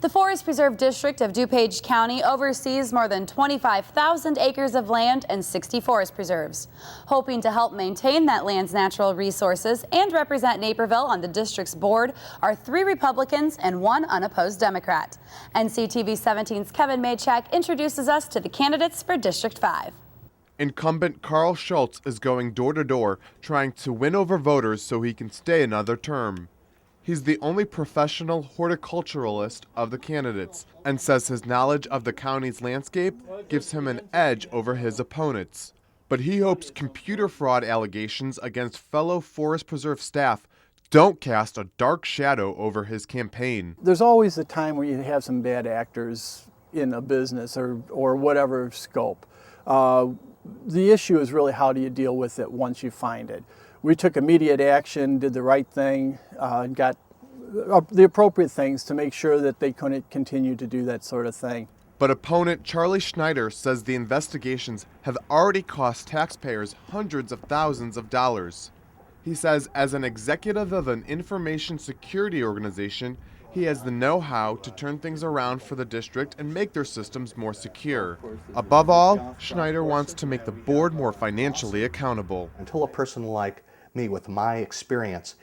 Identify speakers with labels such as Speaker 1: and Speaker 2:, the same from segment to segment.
Speaker 1: The Forest Preserve District of DuPage County oversees more than 25,000 acres of land and 60 forest preserves. Hoping to help maintain that land's natural resources and represent Naperville on the district's board are 3 Republicans and 1 unopposed Democrat. NCTV 17's Kevin Maychak introduces us to the candidates for District 5.
Speaker 2: Incumbent Carl Schultz is going door to door trying to win over voters so he can stay another term. He's the only professional horticulturalist of the candidates and says his knowledge of the county's landscape gives him an edge over his opponents. But he hopes computer fraud allegations against fellow Forest Preserve staff don't cast a dark shadow over his campaign.
Speaker 3: There's always a time where you have some bad actors in a business or whatever scope. The issue is really how do you deal with it once you find it. We took immediate action, did the right thing, got the appropriate things to make sure that they couldn't continue to do that sort of thing.
Speaker 2: But opponent Charlie Schneider says the investigations have already cost taxpayers hundreds of thousands of dollars. He says as an executive of an information security organization, he has the know-how to turn things around for the district and make their systems more secure. Above all, Schneider wants to make the board more financially accountable.
Speaker 4: Until a person like me with my experience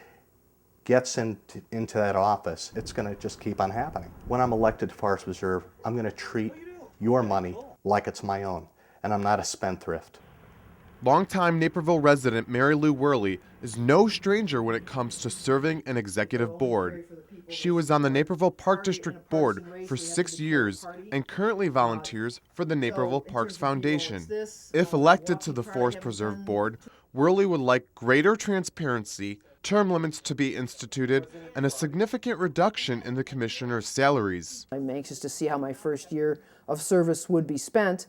Speaker 4: gets into that office, it's going to just keep on happening. When I'm elected to Forest Preserve, I'm going to treat your money like it's my own, and I'm not a spendthrift.
Speaker 2: Longtime Naperville resident Mary Lou Worley is no stranger when it comes to serving an executive board. She was on the Naperville Park District Board for 6 years and currently volunteers for the Naperville Parks Foundation. If elected to the Forest Preserve Board, Worley would like greater transparency, term limits to be instituted, and a significant reduction in the commissioners' salaries.
Speaker 5: I'm anxious to see how my first year of service would be spent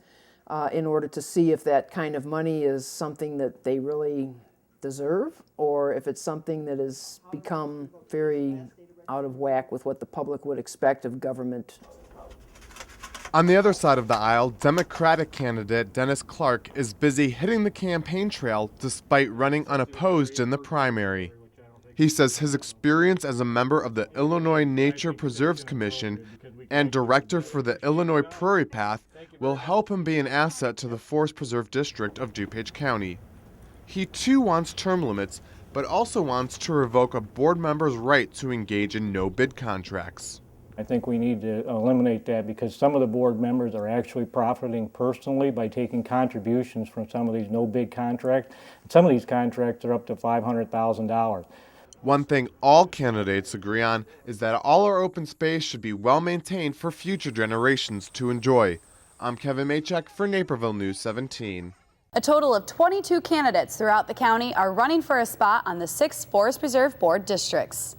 Speaker 5: in order to see if that kind of money is something that they really deserve or if it's something that has become very out of whack with what the public would expect of government.
Speaker 2: On the other side of the aisle, Democratic candidate Dennis Clark is busy hitting the campaign trail despite running unopposed in the primary. He says his experience as a member of the Illinois Nature Preserves Commission and director for the Illinois Prairie Path will help him be an asset to the Forest Preserve District of DuPage County. He too wants term limits, but also wants to revoke a board member's right to engage in no-bid contracts.
Speaker 6: I think we need to eliminate that because some of the board members are actually profiting personally by taking contributions from some of these no-bid contracts. Some of these contracts are up to $500,000.
Speaker 2: One thing all candidates agree on is that all our open space should be well maintained for future generations to enjoy. I'm Kevin Maychak for Naperville News 17.
Speaker 1: A total of 22 candidates throughout the county are running for a spot on the 6 Forest Preserve Board districts.